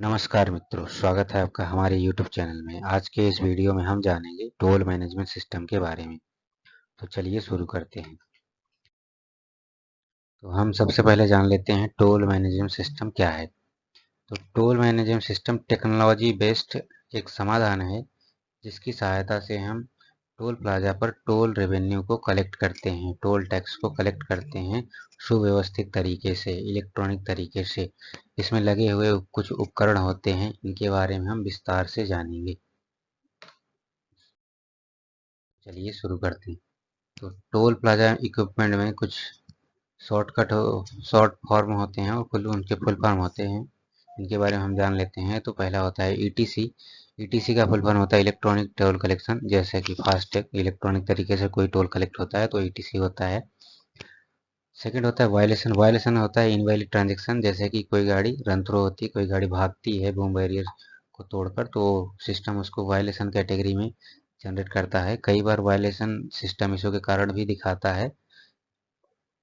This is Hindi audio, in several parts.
नमस्कार मित्रों, स्वागत है आपका हमारे YouTube चैनल में। आज के इस वीडियो में हम जानेंगे टोल मैनेजमेंट सिस्टम के बारे में। तो चलिए शुरू करते हैं। तो हम सबसे पहले जान लेते हैं टोल मैनेजमेंट सिस्टम क्या है। तो toll management system technology based एक समाधान है जिसकी सहायता से हम टोल प्लाजा पर टोल रेवेन्यू को कलेक्ट करते हैं, टोल टैक्स को कलेक्ट करते हैं सुव्यवस्थित तरीके से, इलेक्ट्रॉनिक तरीके से। इसमें लगे हुए कुछ उपकरण होते हैं, इनके बारे में हम विस्तार से जानेंगे। चलिए शुरू करते हैं। तो टोल प्लाजा इक्विपमेंट में कुछ शॉर्ट फॉर्म होते हैं और उनके फुल फॉर्म होते हैं। इनके बारे में हम जान लेते हैं। तो पहला होता है ईटीसी। ईटीसी का फुल फॉर्म होता है इलेक्ट्रॉनिक टोल कलेक्शन। जैसे कि फास्टैग इलेक्ट्रॉनिक तरीके से कोई टोल कलेक्ट होता है तो ईटीसी होता है। सेकंड होता है वायलेशन। वायलेशन होता है इनवैलिड ट्रांजैक्शन। जैसे कि कोई गाड़ी रन थ्रो होती है, कोई गाड़ी भागती है बूम बैरियर को तोड़कर, तो सिस्टम उसको वायलेशन कैटेगरी में जनरेट करता है। कई बार वायलेशन सिस्टम इशू के कारण भी दिखाता है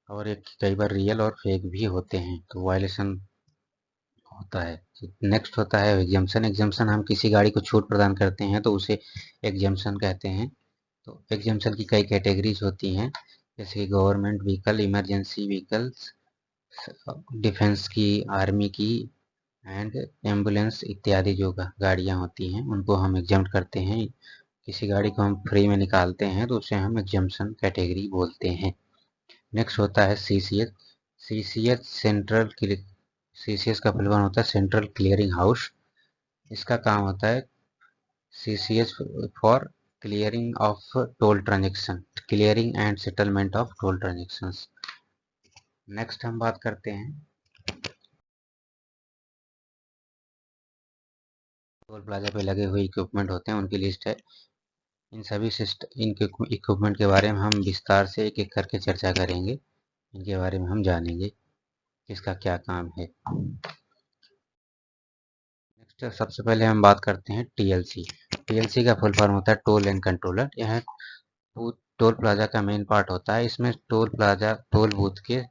और एक कई बार रियल और फेक भी होते हैं, तो वायलेशन होता है। नेक्स्ट होता है एग्जम्पशन। एग्जम्पशन हम किसी गाड़ी को छूट प्रदान करते हैं तो उसे एग्जम्पशन कहते हैं। तो एग्जम्पशन की कई कैटेगरीज होती हैं, जैसे कि government vehicle, emergency vehicles, defence की, आर्मी की एंड एम्बुलेंस इत्यादि जो गाड़ियाँ होती हैं उनको हम एग्जम्प्ट करते हैं। किसी गाड़ी को हम फ्री में निकालते हैं तो उसे हम एग्जम्पशन कैटेगरी बोलते हैं। नेक्स्ट होता है सीसीएच। सीसीएच सीसीएच का फुल फॉर्म होता है सेंट्रल क्लियरिंग हाउस। इसका काम होता है CCH for clearing of toll transaction, clearing and settlement of toll transactions. Next हम बात करते हैं टोल प्लाजा पे लगे हुए इक्विपमेंट होते हैं, उनकी लिस्ट है। इन सभी इक्विपमेंट के बारे में हम विस्तार से एक एक करके चर्चा करेंगे। इनके बारे में हम जानेंगे किसका क्या काम है। नेक्स्ट सबसे पहले हम बात करते हैं टीएलसी। टीएलसी का फुल फॉर्म होता है टोल एंड कंट्रोलर। यह टोल प्लाजा का मेन पार्ट होता है। इसमें टोल बूथ के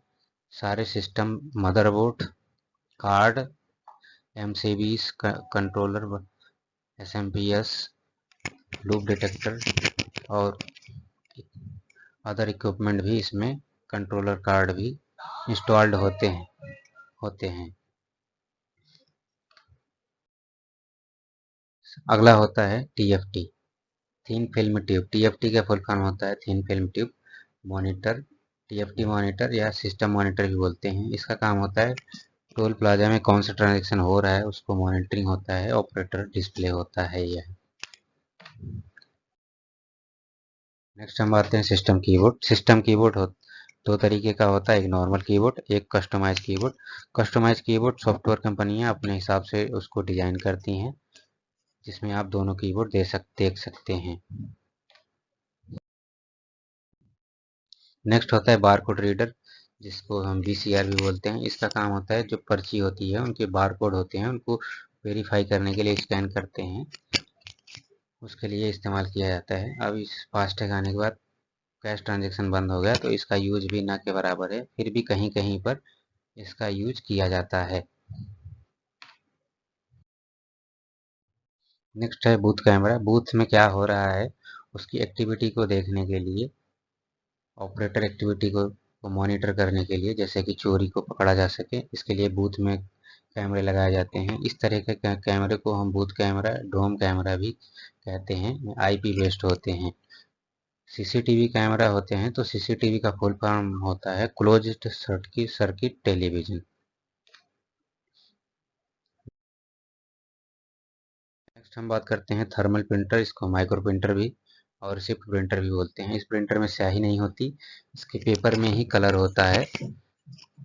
सारे system, motherboard, card, MCBs, controller, SMPS, loop detector और अदर इक्विपमेंट भी इसमें, कंट्रोलर कार्ड भी इंस्टॉल्ड होते हैं। अगला होता है TFT, thin film tube. TFT का फुल फॉर्म होता है thin film tube monitor. TFT monitor या सिस्टम मॉनिटर भी बोलते हैं। इसका काम होता है टोल प्लाजा में कौन सा ट्रांजैक्शन हो रहा है उसको मॉनिटरिंग होता है, ऑपरेटर डिस्प्ले होता है यह। नेक्स्ट हम आते हैं सिस्टम कीबोर्ड। सिस्टम कीबोर्ड दो तरीके का होता है, एक नॉर्मल कीबोर्ड, एक customize keyboard. Customize keyboard software कंपनियां अपने हिसाब से उसको डिजाइन करती हैं, जिसमें आप दोनों कीबोर्ड देख सकते हैं। नेक्स्ट होता है बारकोड रीडर, जिसको हम बीसीआर भी बोलते हैं। इसका काम होता है जो पर्ची होती है, उनके बारकोड होते हैं, उनको वेरीफाई करने के लिए स्कैन करते हैं, उसके लिए इस्तेमाल किया जाता है। अब इस फास्टैग आने के बाद कैश ट्रांजैक्शन बंद हो गया तो इसका यूज भी ना के बराबर है, फिर भी कहीं कहीं पर इसका यूज किया जाता है। नेक्स्ट है बूथ कैमरा। बूथ में क्या हो रहा है उसकी एक्टिविटी को देखने के लिए, ऑपरेटर एक्टिविटी को मॉनिटर करने के लिए, जैसे कि चोरी को पकड़ा जा सके, इसके लिए बूथ में कैमरे लगाए जाते हैं। इस तरह के कैमरे को हम बूथ कैमरा, डोम कैमरा भी कहते हैं, आईपी बेस्ड होते हैं। सीसीटीवी कैमरा होते हैं तो सीसीटीवी का फुल फॉर्म होता है क्लोज्ड सर्किट टेलीविजन। नेक्स्ट हम बात करते हैं थर्मल प्रिंटर। इसको माइक्रो प्रिंटर भी और शिफ्ट प्रिंटर भी बोलते हैं। इस प्रिंटर में स्याही नहीं होती, इसके पेपर में ही कलर होता है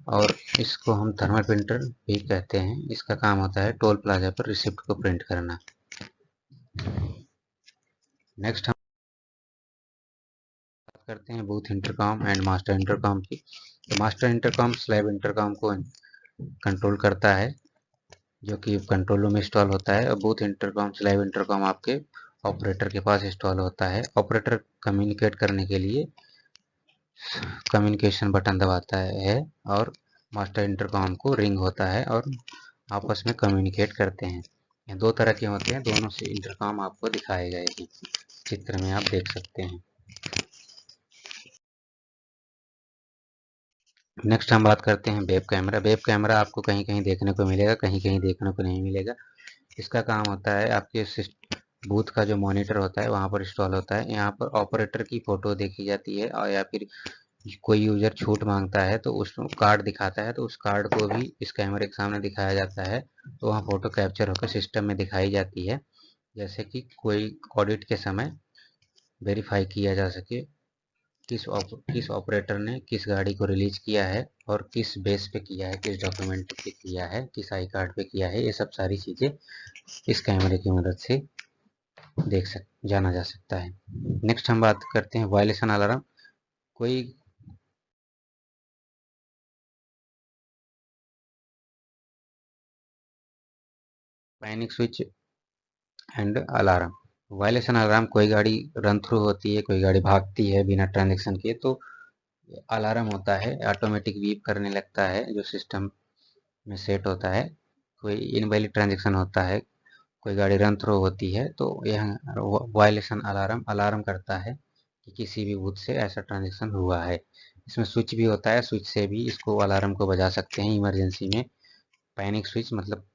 और इसको हम थर्मल प्रिंटर भी कहते हैं। इसका काम होता है टोल प्लाजा पर रिसिप्ट को प्रिंट करना। नेक्स्ट हम बात करते हैं booth intercom and master intercom की। तो मास्टर इंटरकॉम स्लैब इंटरकॉम को कंट्रोल करता है, जो कि कंट्रोल रूम में इंस्टॉल होता है, और बूथ इंटरकॉम, स्लैब इंटरकॉम आपके ऑपरेटर के पास इंस्टॉल होता है। ऑपरेटर कम्युनिकेट करने के लिए कम्युनिकेशन बटन दबाता है और मास्टर इंटरकॉम को रिंग होता है और आपस में कम्युनिकेट करते हैं। ये दो तरह के होते हैं, दोनों से इंटरकॉम आपको दिखाए गए हैं, चित्र में आप देख सकते हैं। नेक्स्ट हम बात करते हैं वेब कैमरा। वेब कैमरा आपको कहीं कहीं देखने को मिलेगा, कहीं कहीं देखने को नहीं मिलेगा। इसका काम होता है आपके बूथ का जो मॉनिटर होता है वहाँ पर इंस्टॉल होता है। यहाँ पर ऑपरेटर की फ़ोटो देखी जाती है, और या फिर कोई यूज़र छूट मांगता है तो उस कार्ड दिखाता है, तो उस कार्ड को भी इस कैमरे के सामने दिखाया जाता है, तो वहाँ फ़ोटो कैप्चर होकर सिस्टम में दिखाई जाती है, जैसे कि कोई ऑडिट के समय वेरीफाई किया जा सके किस ऑपरेटर ने किस गाड़ी को रिलीज किया है और किस बेस पे किया है, किस डॉक्यूमेंट पे किया है, किस आई कार्ड पे किया है। ये सब सारी चीज़ें इस कैमरे की मदद से जाना जा सकता है। नेक्स्ट हम बात करते हैं वायलेशन अलार्म। कोई panic switch and alarm. Violation alarm, कोई गाड़ी रन थ्रू होती है, कोई गाड़ी भागती है बिना ट्रांजेक्शन के, तो अलार्म होता है, ऑटोमेटिक बीप करने लगता है जो सिस्टम में सेट होता है। कोई इनवैलिड ट्रांजेक्शन होता है, कोई गाड़ी रन थ्रो होती है, तो यह वायलेशन अलार्म अलार्म करता है कि किसी भी बूथ से ऐसा ट्रांजेक्शन हुआ है। इसमें स्विच भी होता है, स्विच से भी इसको अलार्म को बजा सकते हैं इमरजेंसी में। पैनिक स्विच मतलब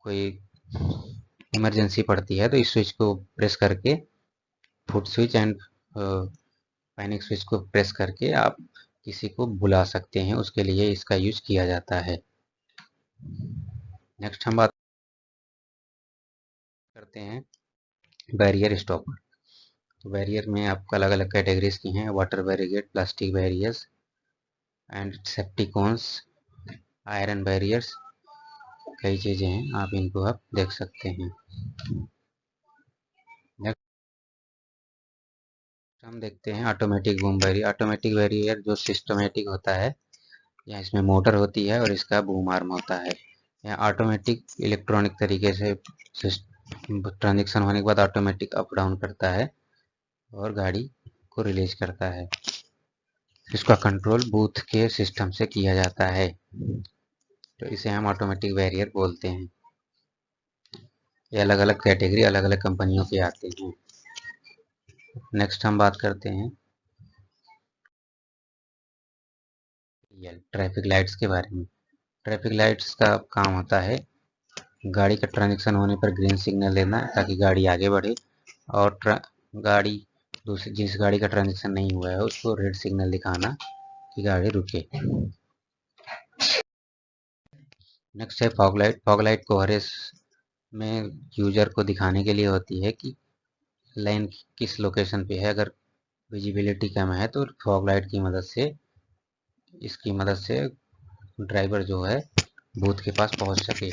कोई इमरजेंसी पड़ती है तो इस स्विच को प्रेस करके, foot switch and panic switch को प्रेस करके आप किसी को बुला सकते हैं, उसके लिए इसका यूज किया जाता है। नेक्स्ट हम बात करते हैं बैरियर स्टॉपर। तो बैरियर में आपका अलग अलग कैटेगरीज की हैं, water barricade, plastic barriers and सेप्टिकॉन्स, आयरन बैरियर्स, कई चीज़ें हैं, आप इनको आप देख सकते हैं। नेक्स्ट हम देखते हैं automatic boom barrier. Automatic barrier जो सिस्टमेटिक होता है, या इसमें मोटर होती है और इसका बूम आर्म होता है। यह ऑटोमेटिक इलेक्ट्रॉनिक तरीके से ट्रांजेक्शन होने के बाद ऑटोमेटिक अप डाउन करता है और गाड़ी को रिलीज करता है। इसका कंट्रोल बूथ के सिस्टम से किया जाता है, तो इसे हम ऑटोमेटिक बैरियर बोलते हैं। ये अलग अलग कैटेगरी अलग अलग कंपनियों के आते हैं। नेक्स्ट हम बात करते हैं ट्रैफिक लाइट्स के बारे में। ट्रैफिक लाइट्स का काम होता है गाड़ी का ट्रांजेक्शन होने पर ग्रीन सिग्नल देना ताकि गाड़ी आगे बढ़े, और गाड़ी दूसरी जिस गाड़ी का ट्रांजेक्शन नहीं हुआ है उसको रेड सिग्नल दिखाना कि गाड़ी रुके। नेक्स्ट है फॉग लाइट। फॉग लाइट कोहरे में यूजर को दिखाने के लिए होती है कि लाइन किस लोकेशन पे है। अगर विजिबिलिटी कम है तो फॉग लाइट की मदद से, इसकी मदद से ड्राइवर जो है बूथ के पास पहुंच सके।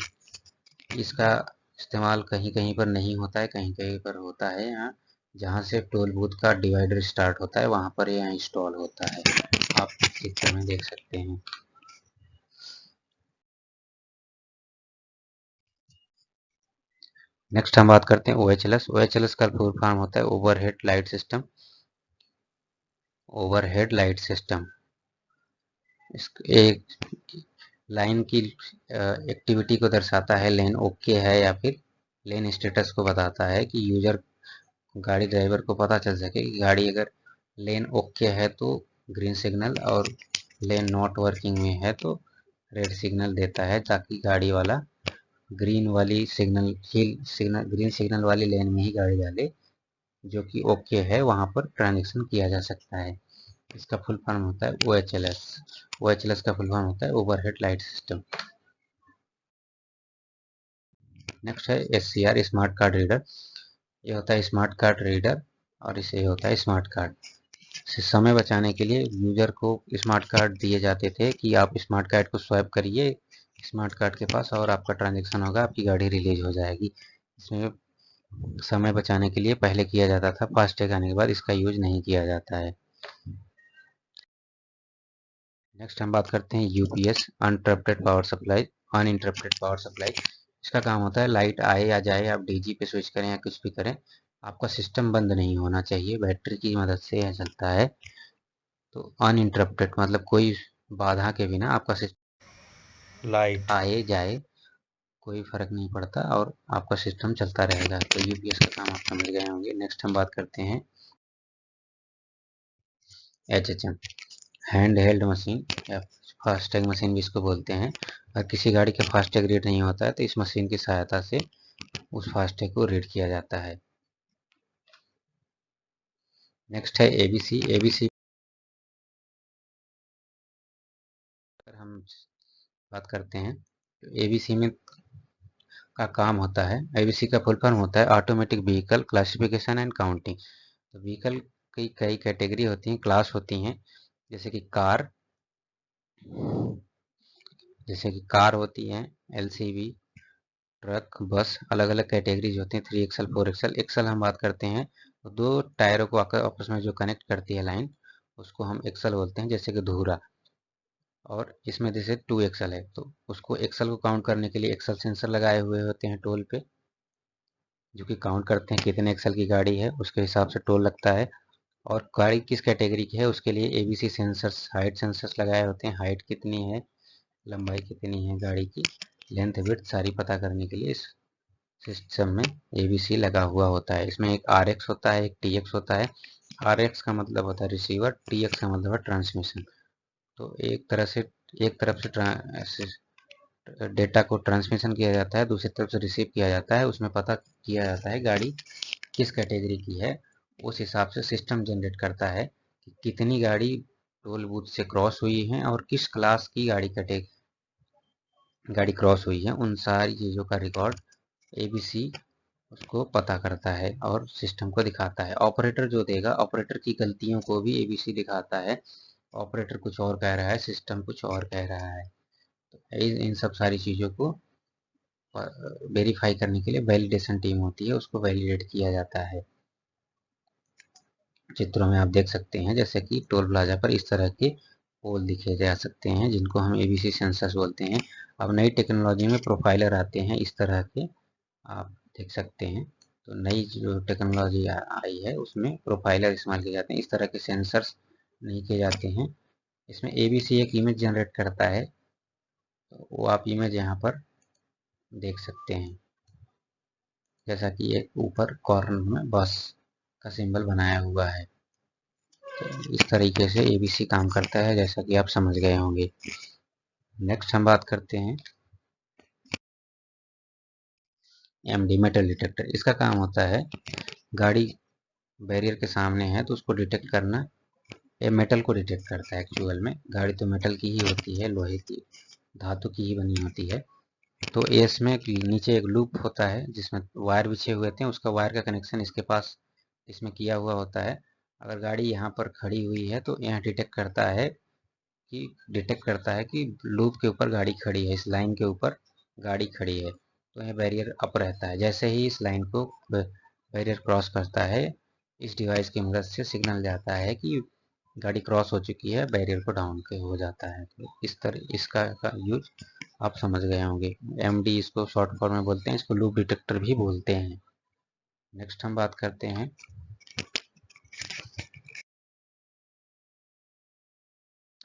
इसका इस्तेमाल कहीं कहीं पर नहीं होता है, कहीं कहीं पर होता है। यहाँ जहाँ से टोल बूथ का डिवाइडर स्टार्ट होता है वहाँ पर यह इंस्टॉल होता है, आप चित्र में देख सकते हैं। नेक्स्ट हम बात करते हैं OHLS। OHLS का फुल फॉर्म होता है overhead light system. Overhead light system एक लाइन की एक्टिविटी को दर्शाता है, लेन ओके है या फिर लेन स्टेटस को बताता है कि यूजर गाड़ी ड्राइवर को पता चल सके कि गाड़ी अगर लेन ओके है तो ग्रीन सिग्नल, और लेन नॉट वर्किंग में है तो रेड सिग्नल देता है, ताकि गाड़ी वाला ग्रीन वाली ग्रीन सिग्नल वाली लेन में ही गाड़ी डाले, जो कि ओके है, वहाँ पर ट्रांजेक्शन किया जा सकता है। इसका फुल फॉर्म होता है OHLS। OHLS का फुल फॉर्म होता है ओवरहेड लाइट सिस्टम। नेक्स्ट है SCR, स्मार्ट कार्ड रीडर। ये होता है स्मार्ट कार्ड रीडर, और इसे होता है स्मार्ट कार्ड। समय बचाने के लिए यूजर को स्मार्ट कार्ड दिए जाते थे कि आप स्मार्ट कार्ड को स्वैप करिए स्मार्ट कार्ड के पास और आपका ट्रांजेक्शन होगा, आपकी गाड़ी रिलीज हो जाएगी। इसमें समय बचाने के लिए पहले किया जाता था, फास्टैग आने के बाद इसका यूज नहीं किया जाता है। नेक्स्ट हम बात करते हैं UPS, uninterrupted power supply. Uninterrupted power supply, इसका काम होता है लाइट आए या जाए, आप DG पे स्विच करें या कुछ भी करें, आपका सिस्टम बंद नहीं होना चाहिए, बैटरी की मदद से यह चलता है। तो अनइंटरप्टेड मतलब कोई बाधा के बिना आपका सिस्टम लाइट आए जाए कोई फर्क नहीं पड़ता और आपका सिस्टम चलता रहेगा। तो यूपीएस का काम आप समझ गए होंगे। नेक्स्ट हम बात करते हैं HHM, हैंड हेल्ड मशीन या फास्टैग मशीन भी इसको बोलते हैं। अगर किसी गाड़ी का फास्टैग रीड नहीं होता है तो इस मशीन की सहायता से उस फास्टैग को रीड किया जाता है। नेक्स्ट है एबीसी। एबीसी अगर हम बात करते हैं तो एबीसी में का काम होता है, एबीसी का फुल फॉर्म होता है automatic vehicle classification and counting. तो व्हीकल की कई कैटेगरी होती हैं, क्लास होती हैं, जैसे कि कार होती है, एलसीवी, ट्रक, बस, अलग अलग कैटेगरीज होती हैं, 3 एक्सल 4 एक्सल। एक्सल हम बात करते हैं तो दो टायरों को आपस में जो कनेक्ट करती है लाइन, उसको हम एक्सल बोलते हैं, जैसे कि धूरा। और इसमें जैसे 2 एक्सल है तो उसको एक्सल को काउंट करने के लिए एक्सल सेंसर लगाए हुए होते हैं टोल पे, जो कि काउंट करते हैं कितने एक्सल की गाड़ी है, उसके हिसाब से टोल लगता है। और गाड़ी किस कैटेगरी की है उसके लिए एबीसी सेंसर्स, हाइट सेंसर्स लगाए होते हैं, हाइट कितनी है, लंबाई कितनी है गाड़ी की, लेंथ विड्थ सारी पता करने के लिए इस सिस्टम में एबीसी लगा हुआ होता है। इसमें एक आरएक्स होता है, एक टीएक्स होता है। आरएक्स का मतलब होता है रिसीवर, टीएक्स का मतलब है ट्रांसमिशन। तो एक तरफ से डेटा को ट्रांसमिशन किया जाता है, दूसरी तरफ से रिसीव किया जाता है। उसमें पता किया जाता है गाड़ी किस कैटेगरी की है, उस हिसाब से सिस्टम जनरेट करता है कि कितनी गाड़ी टोल बूथ से क्रॉस हुई है और किस क्लास की गाड़ी क्रॉस हुई है। उन सारी चीज़ों का रिकॉर्ड एबीसी उसको पता करता है और सिस्टम को दिखाता है। ऑपरेटर जो देगा, ऑपरेटर की गलतियों को भी एबीसी दिखाता है। ऑपरेटर कुछ और कह रहा है, सिस्टम कुछ और कह रहा है। तो इन सब सारी चीज़ों को वेरीफाई करने के लिए वैलिडेशन टीम होती है, उसको वैलिडेट किया जाता है। चित्रों में आप देख सकते हैं जैसे कि टोल प्लाजा पर इस तरह के पोल दिखे जा सकते हैं, जिनको हम एबीसी सेंसर्स बोलते हैं। अब नई टेक्नोलॉजी में प्रोफाइलर आते हैं इस तरह के, आप देख सकते हैं। तो नई जो टेक्नोलॉजी आई है उसमें प्रोफाइलर इस्तेमाल किए जाते हैं, इस तरह के सेंसर्स नहीं किए जाते हैं। इसमें एबीसी एक इमेज जनरेट करता है, तो वो आप इमेज यहाँ पर देख सकते हैं, जैसा कि एक ऊपर कॉर्नर में बस का सिंबल बनाया हुआ है। तो इस तरीके से एबीसी काम करता है, जैसा कि आप समझ गए होंगे। नेक्स्ट हम बात करते हैं एमडी, मेटल डिटेक्टर। इसका काम होता है गाड़ी बैरियर के सामने है तो उसको डिटेक्ट करना। ये मेटल को डिटेक्ट करता है, एक्चुअल में गाड़ी तो मेटल की ही होती है, लोहे की, धातु की ही बनी होती है। तो इसमें नीचे एक लूप होता है जिसमें वायर बिछे हुए थे, उसका वायर का कनेक्शन इसके पास इसमें किया हुआ होता है। अगर गाड़ी यहाँ पर खड़ी हुई है तो यहाँ डिटेक्ट करता है कि लूप के ऊपर गाड़ी खड़ी है, इस लाइन के ऊपर गाड़ी खड़ी है, तो यह बैरियर अप रहता है। जैसे ही इस लाइन को बैरियर क्रॉस करता है, इस डिवाइस की मदद से सिग्नल जाता है कि गाड़ी क्रॉस हो चुकी है, बैरियर को डाउन के हो जाता है। तो इस तरह इसका यूज आप समझ गए होंगे। एमडी इसको शॉर्ट फॉर्म में बोलते हैं, इसको लूप डिटेक्टर भी बोलते हैं। नेक्स्ट हम बात करते हैं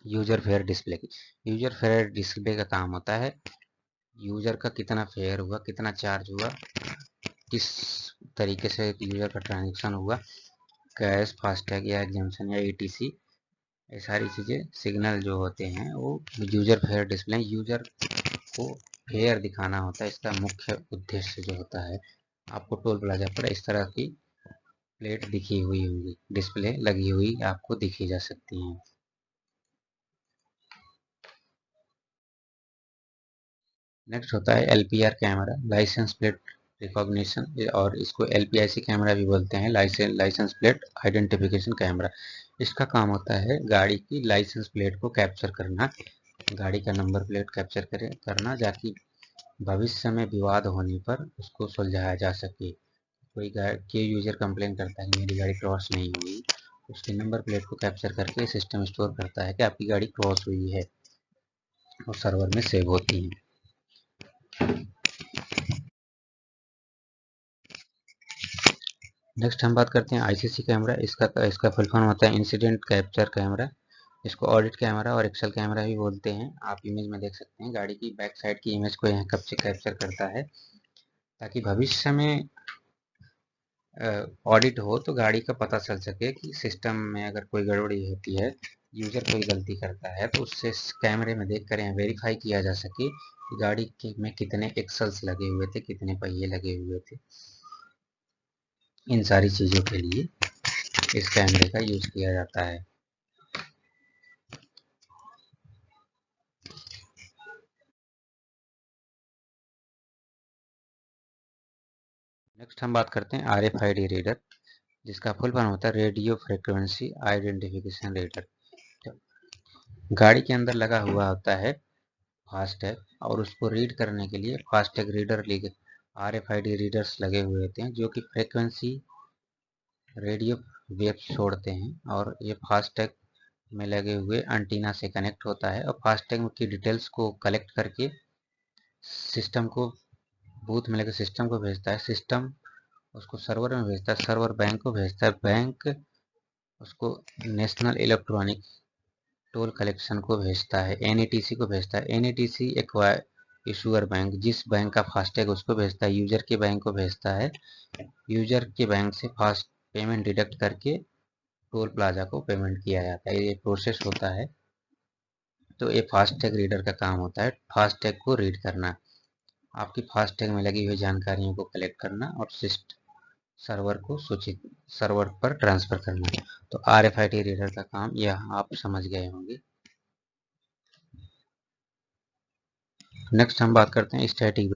यूजर फेयर डिस्प्ले की। यूजर फेयर डिस्प्ले का काम होता है यूजर का कितना फेयर हुआ, कितना चार्ज हुआ, किस तरीके से यूजर का ट्रांजेक्शन हुआ, कैश, फास्टैग या एग्जाम्पशन या ईटीसी, ये सारी चीज़ें सिग्नल जो होते हैं वो यूजर फेयर डिस्प्ले, यूजर को फेयर दिखाना होता है। इसका मुख्य उद्देश्य जो होता है, आपको टोल प्लाजा पर इस तरह की प्लेट दिखी हुई होगी, डिस्प्ले लगी हुई आपको दिखी जा सकती हैं। नेक्स्ट होता है LPR camera, licence plate recognition, और इसको एलपीआईसी कैमरा भी बोलते हैं, लाइसेंस प्लेट आइडेंटिफिकेशन कैमरा। इसका काम होता है गाड़ी की लाइसेंस प्लेट को कैप्चर करना, गाड़ी का नंबर प्लेट कैप्चर करना, ताकि भविष्य में विवाद होने पर उसको सुलझाया जा सके। कोई यूजर कंप्लेन करता है कि मेरी गाड़ी क्रॉस नहीं हुई, उसके नंबर प्लेट को कैप्चर करके सिस्टम स्टोर करता है कि आपकी गाड़ी क्रॉस हुई है और सर्वर में सेव होती है। नेक्स्ट हम बात करते हैं आईसीसी कैमरा। इसका फुल फॉर्म होता है इंसिडेंट कैप्चर कैमरा। इसको ऑडिट कैमरा और एक्सेल कैमरा भी बोलते हैं। आप इमेज में देख सकते हैं गाड़ी की बैक साइड की इमेज को यहाँ कैप्चर करता है, ताकि भविष्य में ऑडिट हो तो गाड़ी का पता चल सके कि सिस्टम में अगर कोई गड़बड़ी होती है, यूजर कोई गलती करता है, तो उससे कैमरे में देख कर यहाँ वेरीफाई किया जा सके कि गाड़ी में कितने एक्सल्स लगे हुए थे, कितने पहिए लगे हुए थे। इन सारी चीज़ों के लिए इस कैमरे का यूज किया जाता है। नेक्स्ट हम बात करते हैं RFID रीडर, जिसका फुल फॉर्म होता है रेडियो फ्रिक्वेंसी आइडेंटिफिकेशन रीडर। गाड़ी के अंदर लगा हुआ होता है फास्टैग, और उसको रीड करने के लिए फास्टैग रीडर RFID रीडर्स लगे हुए होते हैं, जो कि फ्रिक्वेंसी रेडियो वेव छोड़ते हैं, और ये फास्टैग में लगे हुए एंटीना से कनेक्ट होता है, और फास्टैग की डिटेल्स को कलेक्ट करके सिस्टम को, बूथ में लगे सिस्टम को भेजता है। सिस्टम उसको सर्वर में भेजता है, सर्वर बैंक को भेजता है, बैंक उसको नेशनल इलेक्ट्रॉनिक टोल कलेक्शन को भेजता है, NETC को भेजता है। NETC एक इशूअर बैंक, जिस बैंक का फास्टैग उसको भेजता है, यूजर के बैंक को भेजता है। यूजर के बैंक से फास्ट पेमेंट डिडक्ट करके टोल प्लाजा को पेमेंट किया जाता है। ये प्रोसेस होता है। तो ये फास्टैग रीडर का काम होता है, फास्टैग को रीड करना, आपकी फास्टैग में लगी हुई जानकारियों को कलेक्ट करना और सर्वर को सूचित सर्वर पर ट्रांसफर करना। तो RFID रीडर का काम यह आप समझ गए होंगे। नेक्स्ट हम बात करते हैं static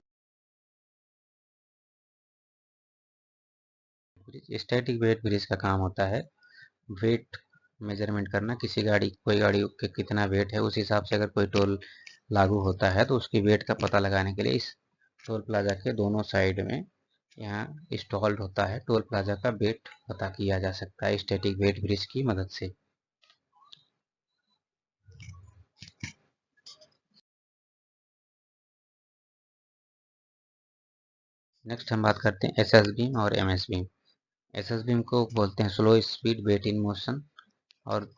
bridge. Static weight bridge का काम होता है वेट मेजरमेंट करना, किसी गाड़ी, कोई गाड़ी के कितना वेट है, उस हिसाब से अगर कोई टोल लागू होता है तो उसकी वेट का पता लगाने के लिए इस टोल प्लाजा के दोनों साइड में यहाँ इंस्टॉल्ड होता है। टोल प्लाजा का वेट पता किया जा सकता है स्टैटिक वेट ब्रिज की मदद से। नेक्स्ट हम बात करते हैं SS बीम और MS बीम। SS बीम को बोलते हैं slow speed weight in motion, और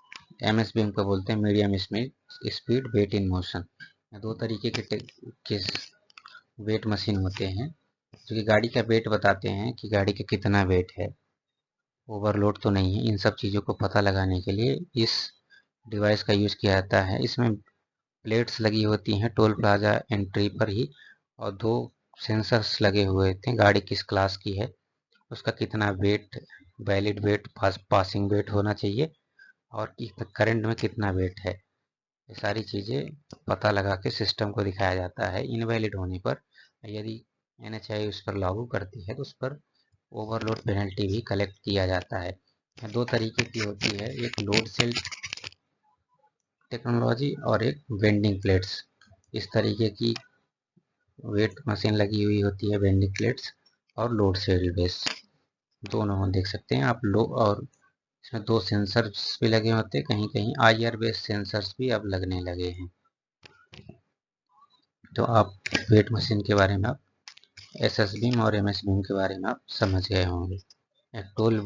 MS बीम को बोलते हैं medium speed weight in motion. दो तरीके के वेट मशीन होते हैं, जो कि गाड़ी का वेट बताते हैं कि गाड़ी का कितना वेट है, ओवरलोड तो नहीं है। इन सब चीज़ों को पता लगाने के लिए इस डिवाइस का यूज़ किया जाता है। इसमें प्लेट्स लगी होती हैं टोल प्लाजा एंट्री पर ही, और दो सेंसर्स लगे हुए थे, गाड़ी किस क्लास की है, उसका कितना weight, valid weight, passing weight होना चाहिए, और करंट में कितना वेट है। ये सारी चीज़ें पता लगा के सिस्टम को दिखाया जाता है। इनवैलिड होने पर, यदि NHAI उस पर लागू करती है तो उस पर ओवरलोड पेनल्टी भी कलेक्ट किया जाता है। दो तरीके की होती है, एक लोड सेल टेक्नोलॉजी और एक वेंडिंग प्लेट्स। इस तरीके की वेट मशीन लगी हुई होती है, वेंडिंग प्लेट्स और लोड सेल बेस, दोनों देख सकते हैं आप। और इसमें दो सेंसर्स भी लगे होते हैं, कहीं कहीं IR बेस्ड सेंसर्स भी अब लगने लगे हैं। तो आप वेट मशीन के बारे में, आप SS बीम और MS बीम के बारे में आप समझ गए होंगे। एक टोल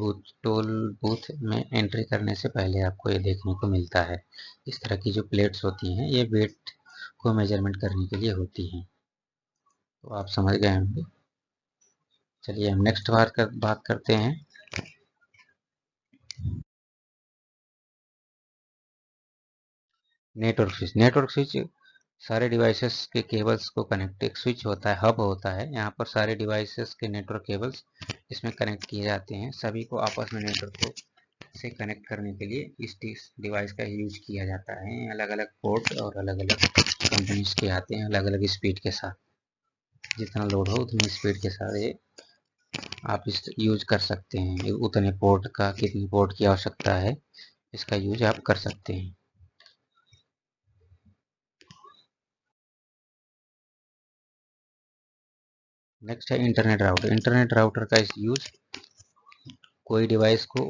बूथ में एंट्री करने से पहले आपको ये देखने को मिलता है, इस तरह की जो प्लेट्स होती हैं ये वेट को मेजरमेंट करने के लिए होती हैं। तो आप समझ गए होंगे। चलिए हम नेक्स्ट बात करते हैं नेटवर्क स्विच। नेटवर्क स्विच सारे डिवाइसेस के केबल्स को कनेक्ट, एक स्विच होता है, हब होता है, यहाँ पर सारे डिवाइसेस के नेटवर्क केबल्स इसमें कनेक्ट किए जाते हैं। सभी को आपस में नेटवर्क को से कनेक्ट करने के लिए इस डिवाइस का यूज किया जाता है। अलग अलग पोर्ट और अलग अलग कंपनीज के आते हैं, अलग अलग स्पीड के साथ, जितना लोड हो उतनी स्पीड के साथ ये आप इस यूज कर सकते हैं। उतने पोर्ट का, कितनी पोर्ट की आवश्यकता है, इसका यूज आप कर सकते हैं। नेक्स्ट है इंटरनेट राउटर। इंटरनेट राउटर का इस यूज कोई डिवाइस को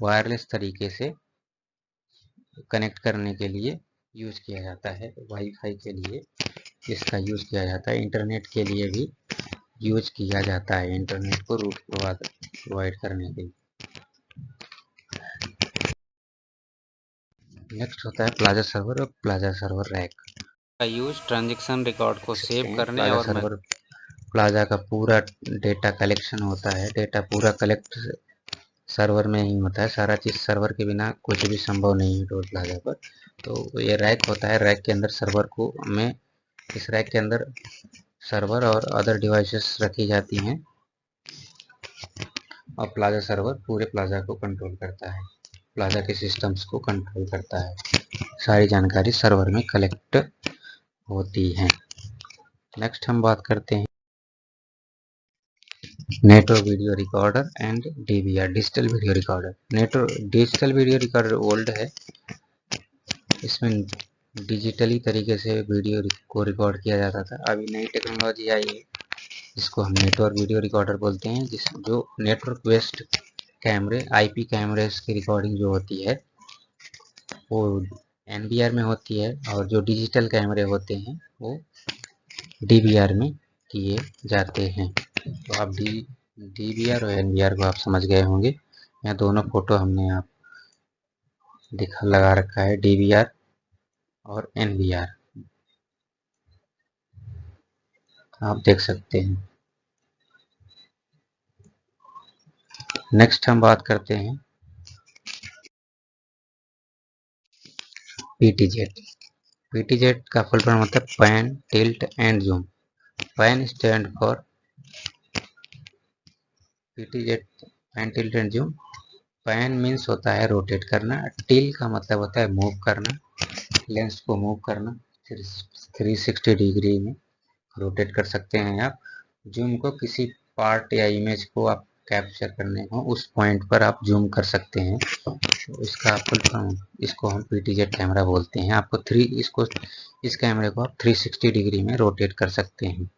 वायरलेस तरीके से कनेक्ट करने के लिए यूज किया जाता है। वाईफाई के लिए इसका यूज किया जाता है, इंटरनेट के लिए भी यूज किया जाता है, इंटरनेट को रूट प्रोवाइड करने के लिए। नेक्स्ट होता है प्लाजा सर्वर और प्लाजा सर्वर रैक का यूज ट्रांजैक्शन रिकॉर्ड को सेव करने प्लाजा और सर्वर प्लाजा का पूरा डेटा कलेक्शन होता है। डेटा पूरा कलेक्ट सर्वर में ही होता है। सारा चीज़ सर्वर के बिना कुछ भी संभव नहीं है टोल प्लाजा पर। तो ये रैक होता है। रैक के अंदर सर्वर को में इस रैक के अंदर सर्वर और अदर डिवाइसेस रखी जाती हैं और प्लाजा सर्वर पूरे प्लाजा को कंट्रोल करता है। प्लाजा के सिस्टम्स को कंट्रोल करता है। सारी जानकारी सर्वर में कलेक्ट होती है। नेक्स्ट हम बात करते हैं network video recorder and DVR digital video recorder. Network digital video recorder old है। इसमें डिजिटली तरीके से वीडियो को रिकॉर्ड किया जाता था। अभी नई टेक्नोलॉजी आई है जिसको हम नेटवर्क वीडियो रिकॉर्डर बोलते हैं, जो नेटवर्क बेस्ड कैमरे आईपी कैमरेस की रिकॉर्डिंग जो होती है वो एनवीआर में होती है और जो डिजिटल कैमरे होते हैं वो डीवीआर में किए जाते हैं। तो आप डीवीआर और एनवीआर को आप समझ गए होंगे। यहाँ दोनों फोटो हमने आप लगा रखा है, डीवीआर और एनवीआर आप देख सकते हैं। नेक्स्ट हम बात करते हैं पीटीजेड। पीटीजेड का फुल फॉर्म होता है pan tilt and zoom. Pen stand for PTZ pan tilt and zoom. Pan means होता है रोटेट करना, टिल का मतलब होता है मूव करना, लेंस को मूव करना 360 डिग्री में रोटेट कर सकते हैं आप। जूम को किसी पार्ट या इमेज को आप कैप्चर करने हो उस पॉइंट पर आप जूम कर सकते हैं। तो इसका फुल फॉर्म इसको हम पीटीजेड कैमरा बोलते हैं। आपको इस कैमरे को आप 360 डिग्री में रोटेट कर सकते हैं।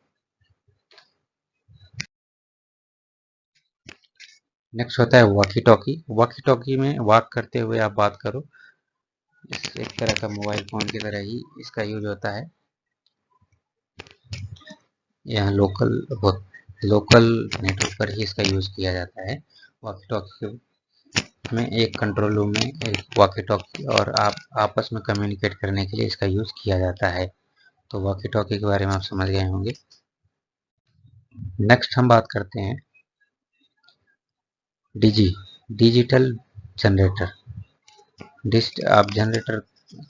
नेक्स्ट होता है वॉकी टॉकी। वॉकी टॉकी में वॉक करते हुए आप बात करो। इस एक तरह का मोबाइल फोन की तरह ही इसका यूज होता है। यहाँ लोकल नेटवर्क पर ही इसका यूज किया जाता है। वॉकी टॉकी में एक कंट्रोल रूम में एक वॉकी टॉकी और आप आपस में कम्युनिकेट करने के लिए इसका यूज किया जाता है। तो वॉकी टॉकी के बारे में आप समझ गए होंगे। नेक्स्ट हम बात करते हैं डिजिटल जनरेटर। आप जनरेटर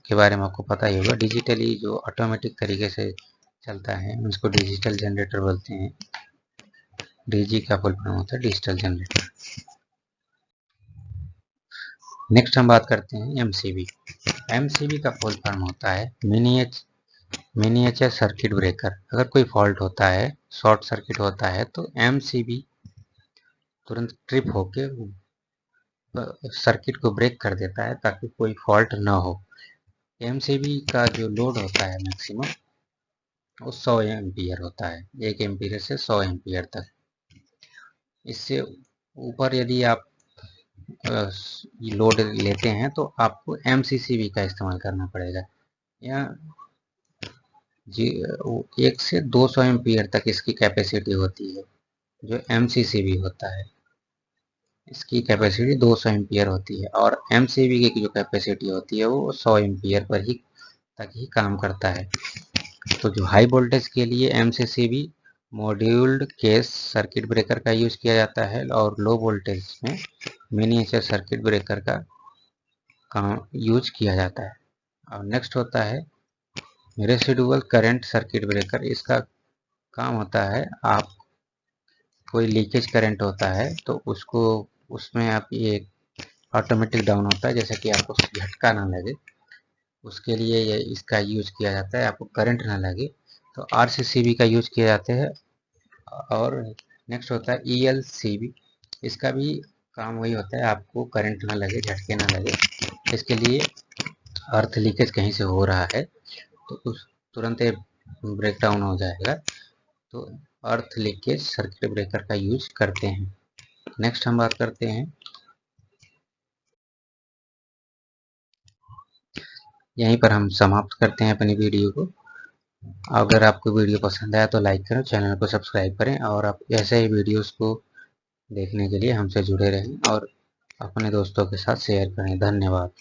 के बारे में आपको पता ही होगा। डिजिटली जो ऑटोमेटिक तरीके से चलता है उसको डिजिटल जनरेटर बोलते हैं। डीजी का फुल फॉर्म होता है डिजिटल जनरेटर। नेक्स्ट हम बात करते हैं एमसीबी। एमसीबी का फुल फॉर्म होता है मिनिएचर सर्किट ब्रेकर। अगर कोई फॉल्ट होता है, शॉर्ट सर्किट होता है, तो एमसीबी तुरंत ट्रिप होके सर्किट को ब्रेक कर देता है ताकि कोई फॉल्ट ना हो। एमसीबी का जो लोड होता है मैक्सिमम वो 100 एम्पियर होता है। 1 एम्पियर से 100 एम्पियर तक। इससे ऊपर यदि आप लोड लेते हैं तो आपको एमसीसीबी का इस्तेमाल करना पड़ेगा। यहाँ 1 से 200 एम्पियर तक इसकी कैपेसिटी होती है। जो एमसीसीबी होता है इसकी कैपेसिटी 200 एम्पियर होती है और एमसीबी की जो कैपेसिटी होती है वो 100 एम्पियर पर ही तक ही काम करता है। तो जो हाई वोल्टेज के लिए एमसीसीबी मॉड्यूल्ड केस सर्किट ब्रेकर का यूज किया जाता है और लो वोल्टेज में मिनिएचर सर्किट ब्रेकर का यूज किया जाता है। और नेक्स्ट होता है रेसिडुअल करंट सर्किट ब्रेकर। इसका काम होता है आप कोई लीकेज करंट होता है तो उसको उसमें आप ये ऑटोमेटिक डाउन होता है, जैसे कि आपको झटका ना लगे उसके लिए ये इसका यूज किया जाता है। आपको करंट ना लगे तो आरसीसीबी का यूज किया जाता है। और नेक्स्ट होता है ईएलसीबी। इसका भी काम वही होता है, आपको करंट ना लगे, झटके ना लगे। इसके लिए अर्थ लीकेज कहीं से हो रहा है तो उस तुरंत ब्रेक डाउन हो जाएगा। तो अर्थ लीकेज सर्किट ब्रेकर का यूज करते हैं। नेक्स्ट हम बात करते हैं, यहीं पर हम समाप्त करते हैं अपनी वीडियो को। अगर आपको वीडियो पसंद आया तो लाइक करें, चैनल को सब्सक्राइब करें और आप ऐसे ही वीडियोस को देखने के लिए हमसे जुड़े रहें और अपने दोस्तों के साथ शेयर करें। धन्यवाद।